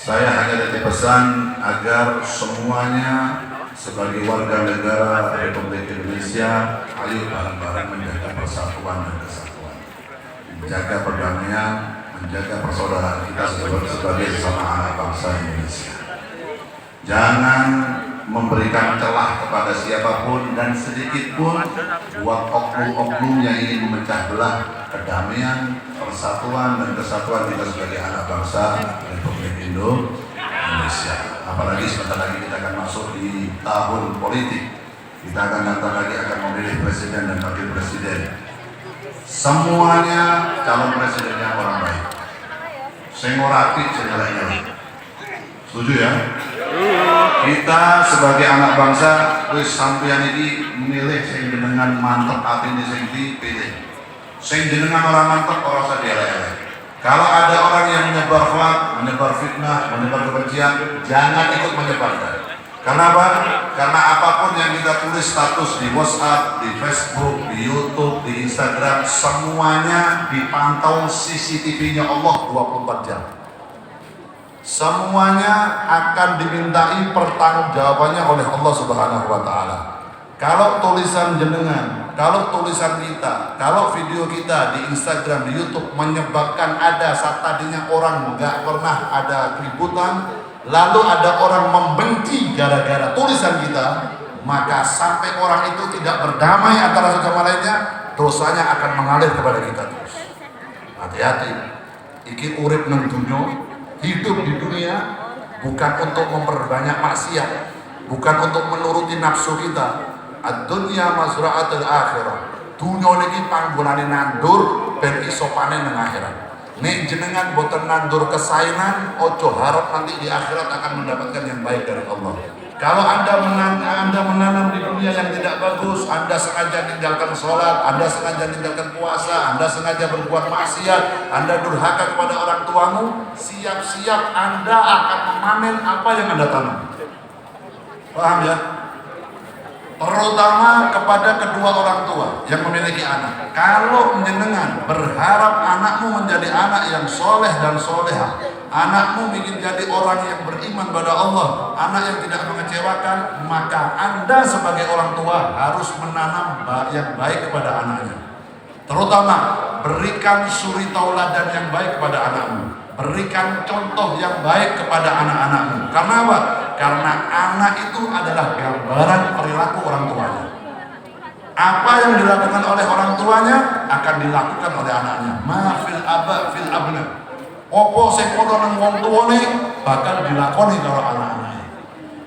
Saya hanya dipesan agar semuanya sebagai warga negara Republik Indonesia, ayo bareng-bareng menjaga persatuan dan kesatuan, menjaga perdamaian, menjaga persaudaraan kita sebagai sesama anak bangsa Indonesia. Jangan memberikan celah kepada siapapun dan sedikit pun buat oknum-oknum yang ingin memecah belah kedamaian, persatuan dan kesatuan kita sebagai anak bangsa Republik Indonesia. Apalagi sebentar lagi kita akan masuk di tahun politik. Kita akan nanti lagi akan memilih presiden dan wakil presiden. Semuanya calon presidennya orang baik. Sengorati senyalah. Setuju ya? Kita sebagai anak bangsa wis sampeyan iki milih sing jenengan mantep atine sing dipilih. Sing jenengan orang mantep ora usah dielek-elek. Kalau ada orang yang menyebar hoax, menyebar fitnah, menyebar kebencian, jangan ikut menyebarkan. Kenapa? Karena apapun yang kita tulis status di WhatsApp, di Facebook, di YouTube, di Instagram, semuanya dipantau CCTV-nya Allah 24 jam. Semuanya akan dimintai pertanggungjawabannya oleh Allah Subhanahu wa Ta'ala. Kalau tulisan jenengan, kalau tulisan kita, kalau video kita di Instagram, di YouTube menyebabkan ada saat tadinya orang nggak pernah ada keributan, lalu ada orang membenci gara-gara tulisan kita, maka sampai orang itu tidak berdamai antara satu sama lainnya, dosanya akan mengalir kepada kita terus. Hati-hati, iki urip nang dunya, hidup di dunia bukan untuk memperbanyak maksiat, bukan untuk menuruti nafsu kita. Ad-dunya mazra'atul akhirah. Dunia niki panggonane nandur ben iso panen nang akhirat. Nek jenengan boten nandur kesainan, ojo harap nanti di akhirat akan mendapatkan yang baik dari Allah. Kalau anda menanam di dunia yang tidak bagus, anda sengaja tinggalkan sholat, anda sengaja tinggalkan puasa, anda sengaja berbuat maksiat, anda durhaka kepada orang tuamu, siap-siap anda akan memanen apa yang anda tanam. Paham ya? Terutama kepada kedua orang tua yang memiliki anak. Kalau menjenengan berharap anakmu menjadi anak yang soleh dan soleha, anakmu ingin jadi orang yang beriman pada Allah, anak yang tidak mengecewakan, maka anda sebagai orang tua harus menanam yang baik kepada anaknya. Terutama berikan suri tauladan yang baik kepada anakmu, berikan contoh yang baik kepada anak-anakmu. Karena apa? Karena anak itu adalah gambaran perilaku orang tuanya. Apa yang dilakukan oleh orang tuanya akan dilakukan oleh anaknya. Ma fil aba fil abna. Opo sing ono nang wong tuane bakal dilakoni karo anak-anaknya.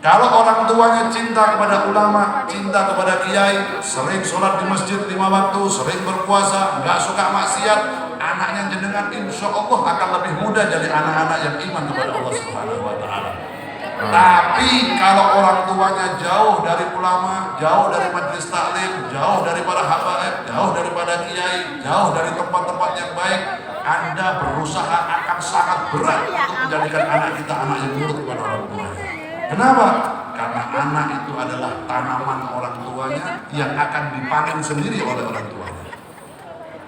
Kalau orang tuanya cinta kepada ulama, cinta kepada kiai, sering sholat di masjid 5 waktu, sering berpuasa, nggak suka maksiat, anaknya jenengan insya Allah akan lebih mudah jadi anak-anak yang iman kepada Allah Subhanahu wa Ta'ala. Tapi kalau orang tuanya jauh dari ulama, jauh dari majelis taklim, jauh dari para habaib, jauh daripada kiai, jauh dari tempat-tempat yang baik, Anda berusaha akan sangat berat untuk menjadikan anak kita anak yang nurut kepada orang tuanya. Kenapa? Karena anak itu adalah tanaman orang tuanya yang akan dipanen sendiri oleh orang tuanya.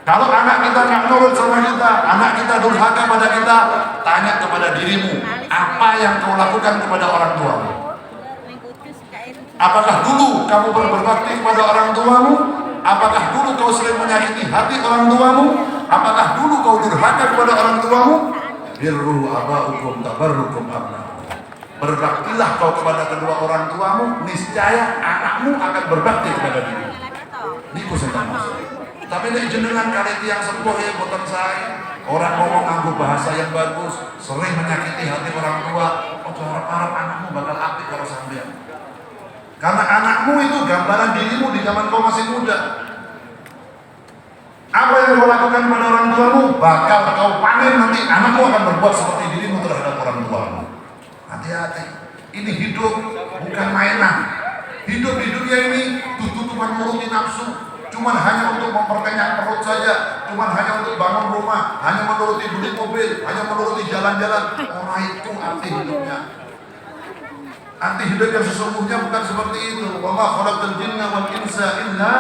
Kalau anak kita nggak nurut sama kita, anak kita durhaka pada kita, tanya kepada dirimu, apa yang kau lakukan kepada orang tuamu? Apakah dulu kamu berbakti kepada orang tuamu? Apakah dulu kau sering menyakiti hati orang tuamu? Apakah dulu kau durhaka kepada orang tuamu? Birru abaukum tabarrukum abnaukum. Berbaktilah kau kepada kedua orang tuamu, niscaya anakmu akan berbakti kepada dirimu. Niku sing maksud. Tapi nek jenengan kali yang sepuh ya boten saya, orang ngomong nganggo bahasa yang bagus, sering menyakiti hati orang tua, ojo harap-harap anakmu bakal apik karo sampean. Karena anakmu itu gambaran dirimu di zaman kau masih muda. Apa yang kau lakukan pada orang tuamu bakal kau panen nanti, anakmu akan berbuat seperti dirimu terhadap orang tuamu. Hati-hati, ini hidup bukan mainan. Hidup di dunia ini tutupan nuruti nafsu. Cuman hanya untuk memperkenyang perut saja, cuman hanya untuk bangun rumah, hanya menuruti beli mobil, hanya menuruti jalan-jalan. Orang itu arti hidupnya. Arti hidup yang sesungguhnya bukan seperti itu. Wa ma khalaqal jinna wal insa illa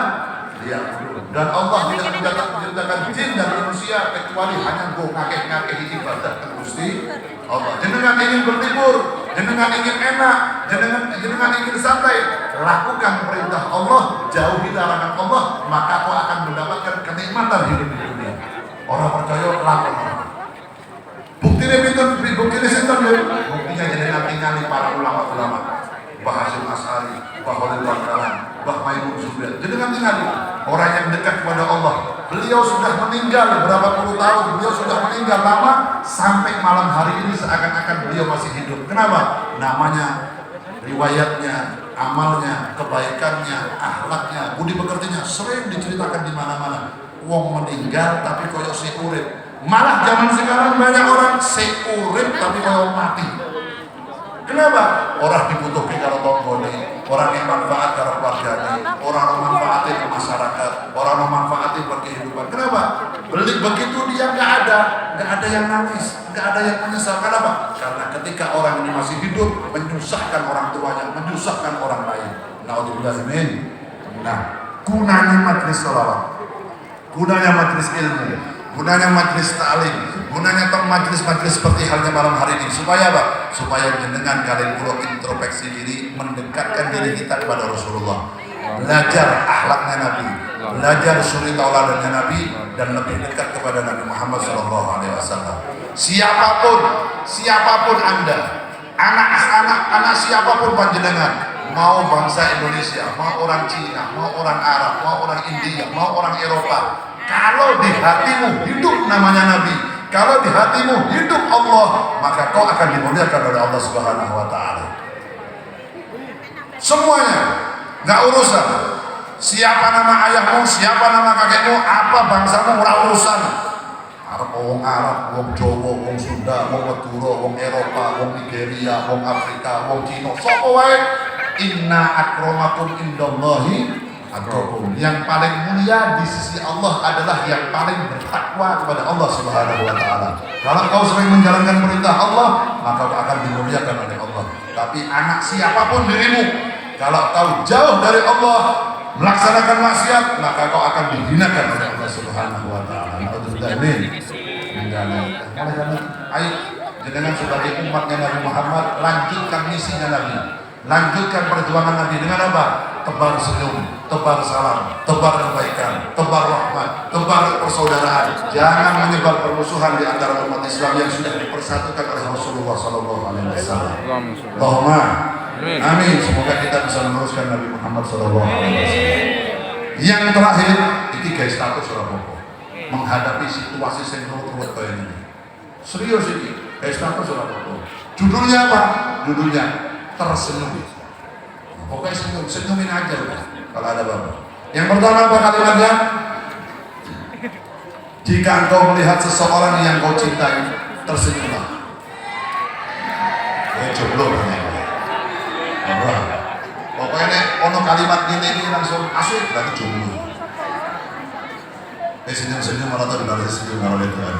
Dan Allah tidak menciptakan jin dan manusia kecuali hanya go ngakeh-ngakeh ibadah ke Gusti Allah. Jenengan ingin berlibur, jenengan ingin enak, jenengan ingin santai, lakukan perintah Allah, jauhi larangan Allah, maka kau akan mendapatkan kenikmatan hidup di dunia. Orang percaya lakukan. Buktinya jenengan tinggali para ulama-ulama. Mbah Hasyim Asy'ari, Mbah Khalil Bangkalan, Mbah Maimun Zubair. Jenengan tinggali orang yang dekat kepada Allah. Beliau sudah meninggal berapa puluh tahun, beliau sudah meninggal lama sampai malam hari ini seakan-akan beliau masih hidup. Kenapa? Namanya, riwayatnya, amalnya, kebaikannya, akhlaknya, budi pekertinya sering diceritakan di mana-mana. Wong meninggal tapi koyo si urip. Malah zaman sekarang banyak orang si urip tapi koyo mati. Kenapa? Orang dibutuhkan kalau tonggone, orang yang manfaat kalau keluarganya, orang yang manfaatin ke masyarakat, orang yang manfaatin buat kehidupan. Kenapa? Begitu dia nggak ada yang nangis, nggak ada yang menyesal. Kenapa? Karena ketika orang ini masih hidup, menyusahkan orang tuanya, menyusahkan orang lain. Naudzubillah min. Nah, gunanya majelis sholawat, gunanya majelis ilmu, gunanya majelis ta'lim, gunanya majelis-majelis seperti halnya malam hari ini supaya apa? Supaya dengan kalian pulau introspeksi diri, mendekatkan diri kita kepada Rasulullah, belajar akhlaknya Nabi, belajar suri tauladannya Nabi, dan lebih dekat kepada Nabi Muhammad SAW. Siapapun Anda, anak siapapun panjenengan, mau bangsa Indonesia, mau orang Cina, mau orang Arab, mau orang India, mau orang Eropa, kalau di hatimu hidup namanya Nabi, kalau di hatimu hidup Allah, maka kau akan dimuliakan oleh Allah Subhanahu wa Ta'ala. Semuanya, nggak urusan siapa nama ayahmu, siapa nama kakekmu, apa bangsamu, nggak urusan. Wong Arab, wong Jawa, wong Sunda, wong Madura, wong Eropa, wong Nigeria, wong Afrika, wong Cina, sapa wae. Inna akramakum indallahi atqakum. Yang paling mulia di sisi Allah adalah yang paling bertakwa kepada Allah Subhanahu wa Ta'ala. Kalau kau sering menjalankan perintah Allah, maka kau akan dimuliakan oleh Allah. Tapi anak siapapun dirimu, kalau kau jauh dari Allah, melaksanakan maksiat, maka kau akan dihinakan oleh Allah Subhanahu wa Ta'ala. Ayo, jangan sebagai umatnya Nabi Muhammad, lanjutkan misinya Nabi, lanjutkan perjuangan Nabi dengan apa? Tebar senyum, tebar salam, tebar kebaikan, tebar rahmat, tebar persaudaraan. Jangan menyebar permusuhan di antara umat Islam yang sudah dipersatukan oleh Rasulullah SAW. Allahumma amin. Semoga kita bisa meneruskan Nabi Muhammad SAW. Yang terakhir, ini guys status Rabboko menghadapi situasi yang ruwet kayak ini. Serius ini, guys status Rabboko. Judulnya apa? Judulnya tersenyum. Pokoknya senyumin aja udah, kalau ada bapak. Yang pertama apa kalimatnya? Jika engkau melihat seseorang yang kau cintai, tersenyumlah. Jomblo banyak. Pokoknya ono kalimat ini langsung asik, berarti jomblo. Senyum-senyum malah tuh dibalas senyum kalau lihat Tuhan.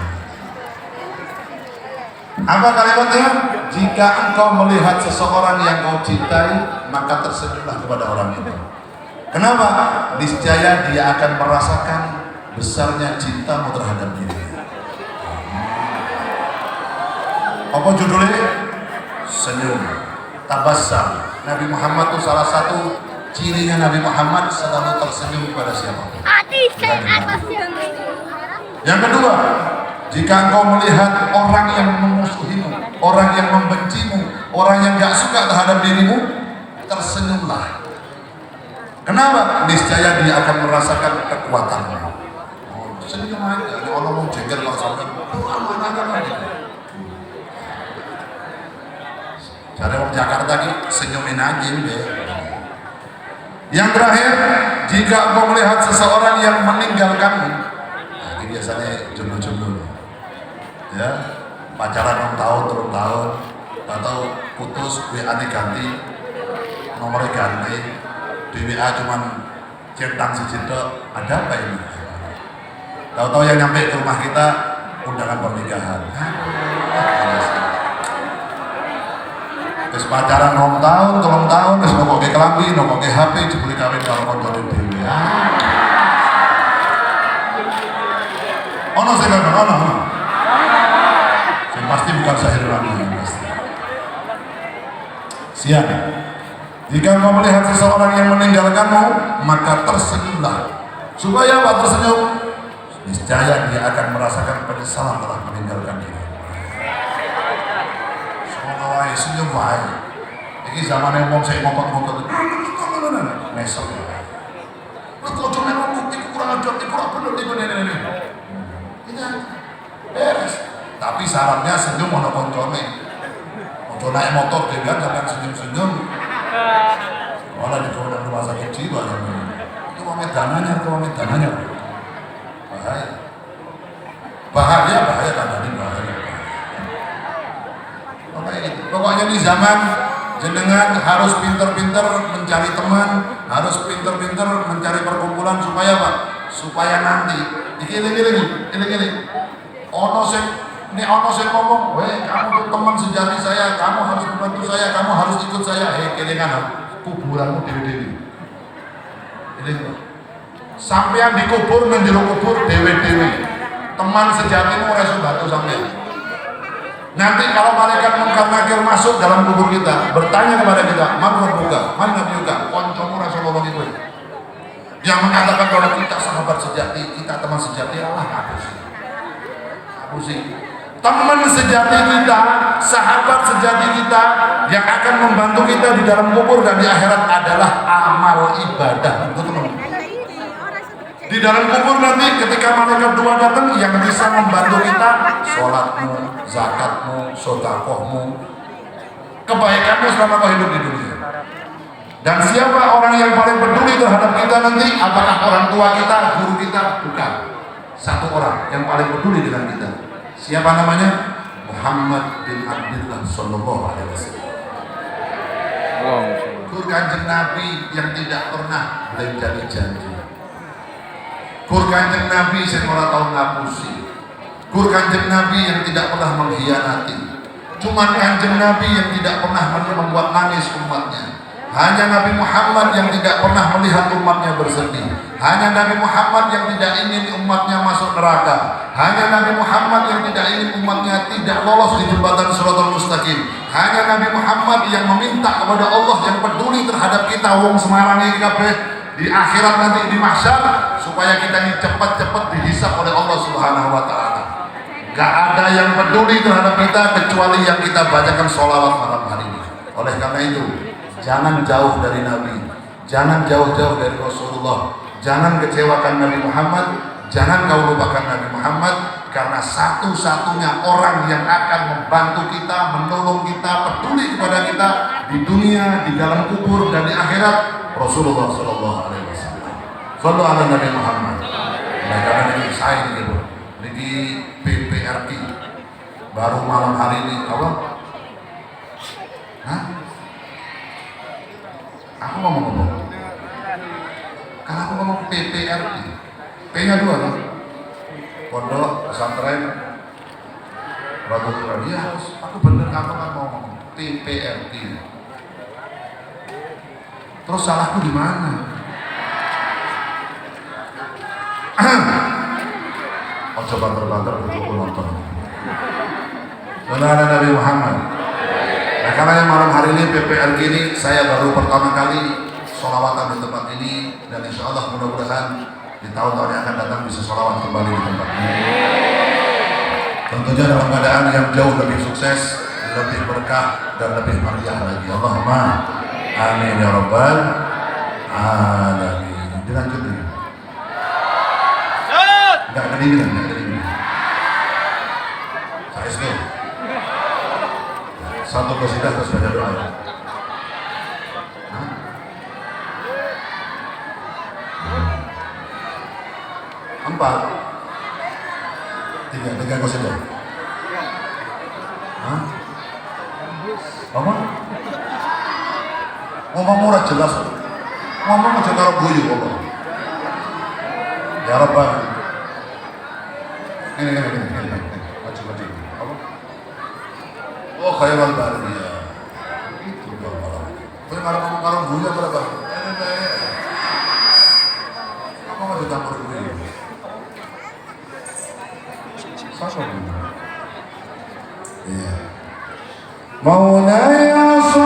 Apa kalimatnya? Jika engkau melihat seseorang yang kau cintai, maka tersenyumlah kepada orang itu. Kenapa? Niscaya dia akan merasakan besarnya cintamu terhadap dirinya. Apa judulnya? Senyum, tabassum. Nabi Muhammad itu salah satu cirinya Nabi Muhammad selalu tersenyum kepada siapapun. Yang kedua, jika engkau melihat orang yang memusuhimu, orang yang membencimu, orang yang gak suka terhadap dirimu, tersenyumlah. Kenapa? Niscaya dia akan merasakan kekuatanmu. Senyum aja, ada orang mau jengkel kalau sampai cari orang Jakarta nih, senyumin aja deh. Yang terakhir, jika engkau melihat seseorang yang meninggalkanmu, nah ini biasanya jomblo-jomblo, ya, pacaran 6 tahun, turun tahun, atau putus, WA ganti, nomornya ganti, di WA cuman centang si cinta, ada apa ini? Tahu-tahu yang nyampe ke rumah kita, undangan pernikahan. Terus pacaran 6 tahun, 3 tahun, terus nongok ke kelambi, nongok ke HP, jebuli kawin kalau konconin dewe. Ono sing ngono, ono. Sing pasti bukan sahir lagi pasti. Siap. Jika kau melihat seseorang yang meninggalkanmu, maka tersenyumlah. Supaya apa tersenyum? Niscaya dia akan merasakan penyesalan telah meninggalkan diri. Semoga wae senyum wae. Iki zamane wong sing ngokok-ngokok. Mesok. Kok cuma ngomong iku kurang ajar, iku ora bener iku ini. Ini beres. Tapi syaratnya senyum ana koncone. Ojo naik motor dengan jangan senyum-senyum. Malah di rumah sakit jiwa. Itu medananya, bahaya kan ini bahaya. Pokoknya di zaman jenengan harus pinter-pinter mencari teman, harus pinter-pinter mencari perkumpulan supaya apa? Supaya nanti ini ono sing ngomong, weh kamu tuh teman sejati saya, kamu harus membantu saya, kamu harus ikut saya. Kelingan kuburanmu dewi-dewi. Ini sampean dikubur menjero kubur dewe-dewe. Teman sejatimu ora iso bantu sampean. Nanti kalau malaikat munkar nakir masuk dalam kubur kita, bertanya kepada kita, "Man rabbuka? Man nabiyuka?" Kancamu ora iso ngomong kowe. Yang mengatakan kalau kita sahabat sejati, kita teman sejati, Allah aku sih. Teman sejati kita, sahabat sejati kita yang akan membantu kita di dalam kubur dan di akhirat adalah amal ibadah. Teman-teman. Di dalam kubur nanti ketika malaikat dua datang, yang bisa membantu kita sholatmu, zakatmu, sedekahmu, kebaikanmu selama kau hidup di dunia. Dan siapa orang yang paling peduli terhadap kita nanti? Apakah orang tua kita, guru kita? Bukan. Satu orang yang paling peduli dengan kita. Siapa namanya? Muhammad bin Abdullah sallallahu alaihi wasallam. Kanjeng Nabi yang tidak pernah menjadi janji. Kanjeng Nabi yang ora tau ngapusi. Kanjeng Nabi yang tidak pernah mengkhianati. Cuma Kanjeng Nabi yang tidak pernah membuat nangis umatnya. Hanya Nabi Muhammad yang tidak pernah melihat umatnya bersedih. Hanya Nabi Muhammad yang tidak ingin umatnya masuk neraka. Hanya Nabi Muhammad yang tidak ingin umatnya tidak lolos di jembatan Shiratal Mustaqim. Hanya Nabi Muhammad yang meminta kepada Allah yang peduli terhadap kita wong Semarang ini kabeh di akhirat nanti di mahsyar supaya kita ini cepat-cepat dihisab oleh Allah Subhanahu wa taala. Gak ada yang peduli terhadap kita kecuali yang kita bacakan sholawat malam hari ini. Oleh karena itu, jangan jauh dari Nabi, jangan jauh-jauh dari Rasulullah, jangan kecewakan Nabi Muhammad, jangan kau lupakan Nabi Muhammad, karena satu-satunya orang yang akan membantu kita, menolong kita, peduli kepada kita di dunia, di dalam kubur dan di akhirat, Rasulullah Sallallahu Alaihi Wasallam. Sallu ala Nabi Muhammad. Nah, karena ini saya ini PPRI baru malam hari ini apa? Hah? Aku ngomong. Kalau aku ngomong PPRI, P-nya 2 kan? Pondok Pesantren Radul Radiah. Aku bener aku kan ngomong PPRI. Terus salahku di mana? Oh, coba banter berkumpul nonton. Saudara Nabi Muhammad. Nah, karena yang malam hari ini PPRG ini saya baru pertama kali sholawatan di tempat ini, dan insya Allah mudah-mudahan di tahun-tahun yang akan datang bisa sholawat kembali di tempat ini. Tentunya dalam keadaan yang jauh lebih sukses, lebih berkah dan lebih meriah lagi. Allahumma amin ya rabbal alamin. Dilanjut ini. Enggak kedinginan. Saya itu satu qasidah terus baca doa. Empat, tiga qasidah. Ngomong murah jelas, ngomong aja karo guyu Allah. Ya Rabbal. Ini. Maju. Apa? Oh, khairul bariyah. Itu dong malah. Kowe ngomong karo guyu berapa? Apa mau dicampur guyu? مولاي